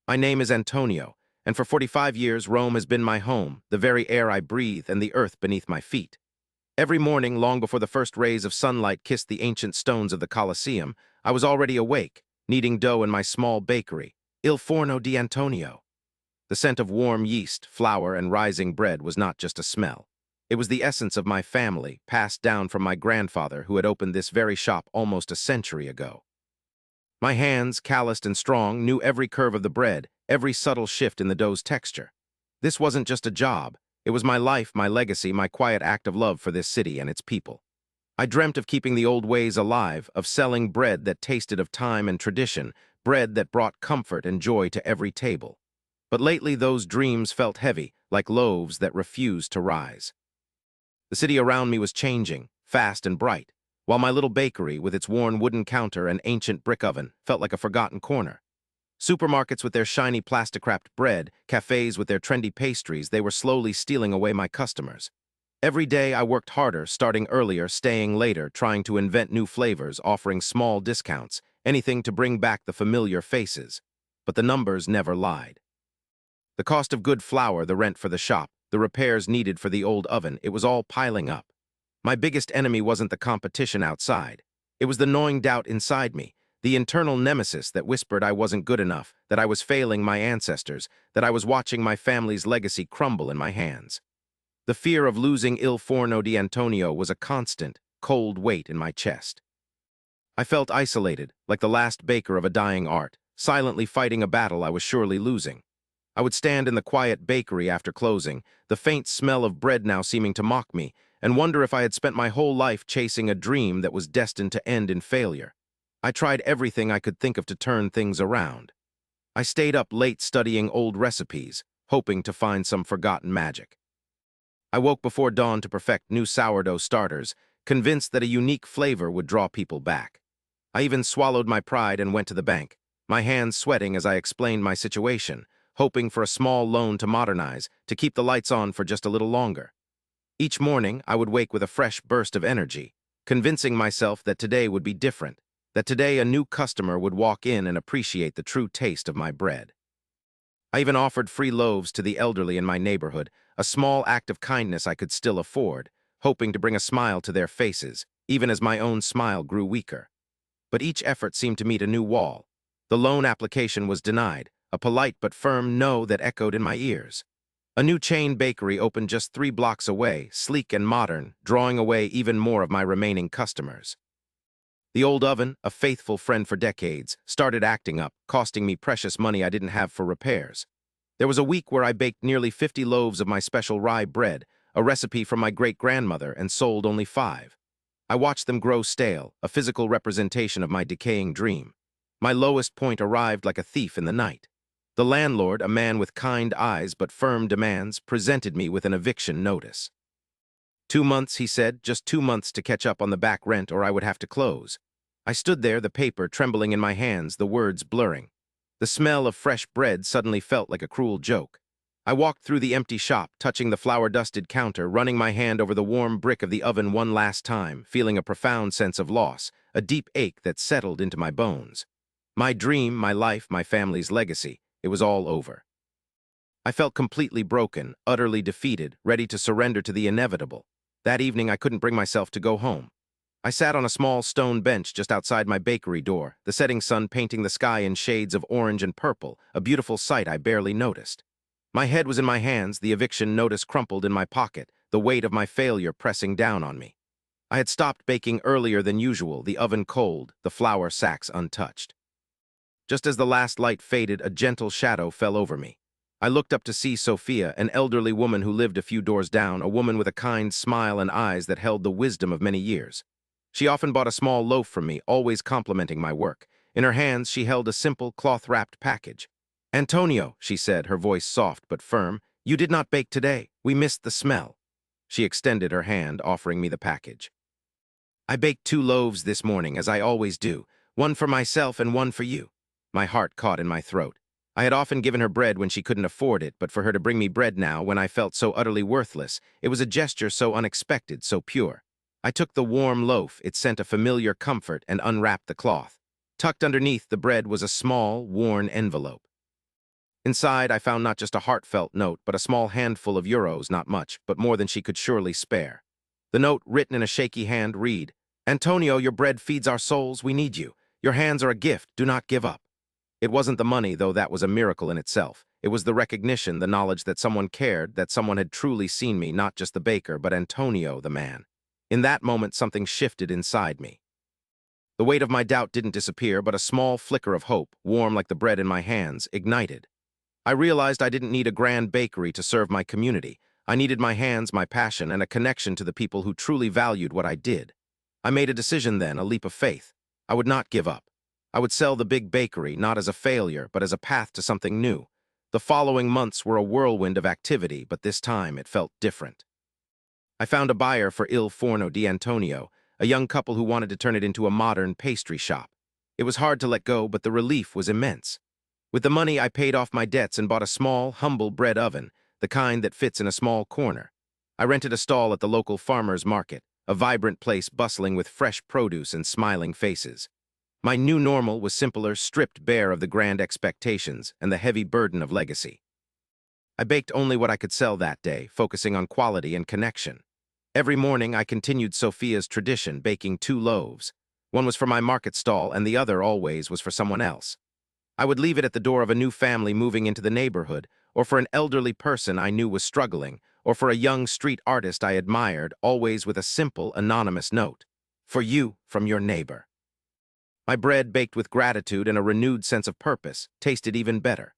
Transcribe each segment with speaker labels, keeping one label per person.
Speaker 1: My name is Antonio, and for 45 years Rome has been my home, the very air I breathe and the earth beneath my feet. Every morning, long before the first rays of sunlight kissed the ancient stones of the Colosseum, I was already awake, kneading dough in my small bakery, Il Forno di Antonio. The scent of warm yeast, flour, and rising bread was not just a smell. It was the essence of my family, passed down from my grandfather who had opened this very shop almost a century ago. My hands, calloused and strong, knew every curve of the bread, every subtle shift in the dough's texture. This wasn't just a job. It was my life, my legacy, my quiet act of love for this city and its people. I dreamt of keeping the old ways alive, of selling bread that tasted of time and tradition, bread that brought comfort and joy to every table. But lately those dreams felt heavy, like loaves that refused to rise. The city around me was changing, fast and bright, while my little bakery, with its worn wooden counter and ancient brick oven, felt like a forgotten corner. Supermarkets with their shiny plastic-wrapped bread, cafes with their trendy pastries, they were slowly stealing away my customers. Every day I worked harder, starting earlier, staying later, trying to invent new flavors, offering small discounts, anything to bring back the familiar faces. But the numbers never lied. The cost of good flour, the rent for the shop, the repairs needed for the old oven, it was all piling up. My biggest enemy wasn't the competition outside. It was the gnawing doubt inside me, the internal nemesis that whispered I wasn't good enough, that I was failing my ancestors, that I was watching my family's legacy crumble in my hands. The fear of losing Il Forno di Antonio was a constant, cold weight in my chest. I felt isolated, like the last baker of a dying art, silently fighting a battle I was surely losing. I would stand in the quiet bakery after closing, the faint smell of bread now seeming to mock me, and wonder if I had spent my whole life chasing a dream that was destined to end in failure. I tried everything I could think of to turn things around. I stayed up late studying old recipes, hoping to find some forgotten magic. I woke before dawn to perfect new sourdough starters, convinced that a unique flavor would draw people back. I even swallowed my pride and went to the bank, my hands sweating as I explained my situation, hoping for a small loan to modernize, to keep the lights on for just a little longer. Each morning, I would wake with a fresh burst of energy, convincing myself that today would be different, that today a new customer would walk in and appreciate the true taste of my bread. I even offered free loaves to the elderly in my neighborhood, a small act of kindness I could still afford, hoping to bring a smile to their faces, even as my own smile grew weaker. But each effort seemed to meet a new wall. The loan application was denied, a polite but firm no that echoed in my ears. A new chain bakery opened just 3 blocks away, sleek and modern, drawing away even more of my remaining customers. The old oven, a faithful friend for decades, started acting up, costing me precious money I didn't have for repairs. There was a week where I baked nearly 50 loaves of my special rye bread, a recipe from my great-grandmother, and sold only 5. I watched them grow stale, a physical representation of my decaying dream. My lowest point arrived like a thief in the night. The landlord, a man with kind eyes but firm demands, presented me with an eviction notice. 2 months, he said, just 2 months to catch up on the back rent or I would have to close. I stood there, the paper trembling in my hands, the words blurring. The smell of fresh bread suddenly felt like a cruel joke. I walked through the empty shop, touching the flour-dusted counter, running my hand over the warm brick of the oven one last time, feeling a profound sense of loss, a deep ache that settled into my bones. My dream, my life, my family's legacy, it was all over. I felt completely broken, utterly defeated, ready to surrender to the inevitable. That evening I couldn't bring myself to go home. I sat on a small stone bench just outside my bakery door, the setting sun painting the sky in shades of orange and purple, a beautiful sight I barely noticed. My head was in my hands, the eviction notice crumpled in my pocket, the weight of my failure pressing down on me. I had stopped baking earlier than usual, the oven cold, the flour sacks untouched. Just as the last light faded, a gentle shadow fell over me. I looked up to see Sophia, an elderly woman who lived a few doors down, a woman with a kind smile and eyes that held the wisdom of many years. She often bought a small loaf from me, always complimenting my work. In her hands, she held a simple, cloth-wrapped package. "Antonio," she said, her voice soft but firm, "you did not bake today. We missed the smell." She extended her hand, offering me the package. "I baked 2 loaves this morning, as I always do, one for myself and one for you." My heart caught in my throat. I had often given her bread when she couldn't afford it, but for her to bring me bread now, when I felt so utterly worthless, it was a gesture so unexpected, so pure. I took the warm loaf, it sent a familiar comfort, and unwrapped the cloth. Tucked underneath the bread was a small, worn envelope. Inside, I found not just a heartfelt note, but a small handful of euros, not much, but more than she could surely spare. The note, written in a shaky hand, read, "Antonio, your bread feeds our souls, we need you. Your hands are a gift, do not give up." It wasn't the money, though that was a miracle in itself. It was the recognition, the knowledge that someone cared, that someone had truly seen me, not just the baker, but Antonio, the man. In that moment, something shifted inside me. The weight of my doubt didn't disappear, but a small flicker of hope, warm like the bread in my hands, ignited. I realized I didn't need a grand bakery to serve my community. I needed my hands, my passion, and a connection to the people who truly valued what I did. I made a decision then, a leap of faith. I would not give up. I would sell the big bakery, not as a failure, but as a path to something new. The following months were a whirlwind of activity, but this time it felt different. I found a buyer for Il Forno di Antonio, a young couple who wanted to turn it into a modern pastry shop. It was hard to let go, but the relief was immense. With the money, I paid off my debts and bought a small, humble bread oven, the kind that fits in a small corner. I rented a stall at the local farmer's market, a vibrant place bustling with fresh produce and smiling faces. My new normal was simpler, stripped bare of the grand expectations and the heavy burden of legacy. I baked only what I could sell that day, focusing on quality and connection. Every morning, I continued Sophia's tradition, baking 2 loaves. One was for my market stall, and the other always was for someone else. I would leave it at the door of a new family moving into the neighborhood, or for an elderly person I knew was struggling, or for a young street artist I admired, always with a simple, anonymous note. "For you, from your neighbor." My bread, baked with gratitude and a renewed sense of purpose, tasted even better.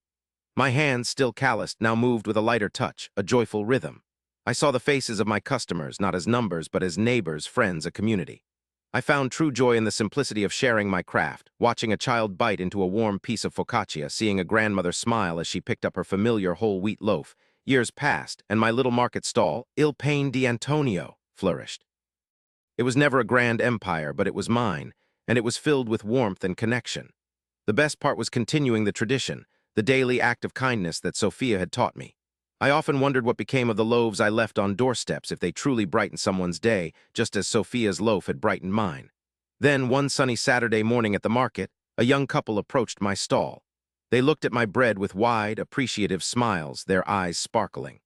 Speaker 1: My hands, still calloused, now moved with a lighter touch, a joyful rhythm. I saw the faces of my customers, not as numbers, but as neighbors, friends, a community. I found true joy in the simplicity of sharing my craft, watching a child bite into a warm piece of focaccia, seeing a grandmother smile as she picked up her familiar whole wheat loaf. Years passed, and my little market stall, Il Pane di Antonio, flourished. It was never a grand empire, but it was mine, and it was filled with warmth and connection. The best part was continuing the tradition, the daily act of kindness that Sophia had taught me. I often wondered what became of the loaves I left on doorsteps, if they truly brightened someone's day, just as Sophia's loaf had brightened mine. Then, one sunny Saturday morning at the market, a young couple approached my stall. They looked at my bread with wide, appreciative smiles, their eyes sparkling.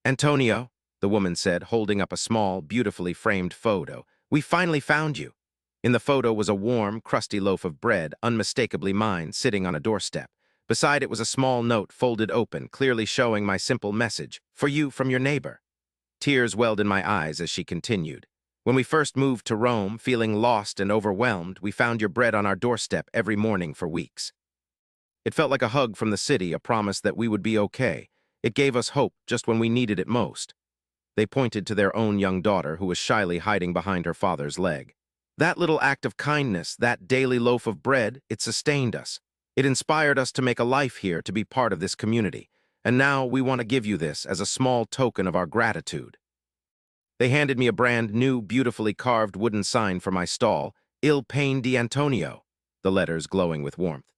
Speaker 1: "Antonio," the woman said, holding up a small, beautifully framed photo, "we finally found you." In the photo was a warm, crusty loaf of bread, unmistakably mine, sitting on a doorstep. Beside it was a small note folded open, clearly showing my simple message, "For you, from your neighbor." Tears welled in my eyes as she continued. "When we first moved to Rome, feeling lost and overwhelmed, we found your bread on our doorstep every morning for weeks. It felt like a hug from the city, a promise that we would be okay. It gave us hope just when we needed it most." They pointed to their own young daughter, who was shyly hiding behind her father's leg. That little act of kindness, that daily loaf of bread, it sustained us. It inspired us to make a life here, to be part of this community. And now we want to give you this as a small token of our gratitude. They handed me a brand new, beautifully carved wooden sign for my stall, Il Pane di Antonio, the letters glowing with warmth.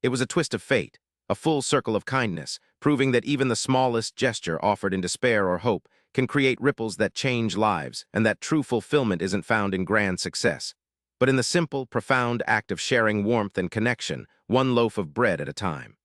Speaker 1: It was a twist of fate, a full circle of kindness, proving that even the smallest gesture offered in despair or hope can create ripples that change lives, and that true fulfillment isn't found in grand success, but in the simple, profound act of sharing warmth and connection, one loaf of bread at a time.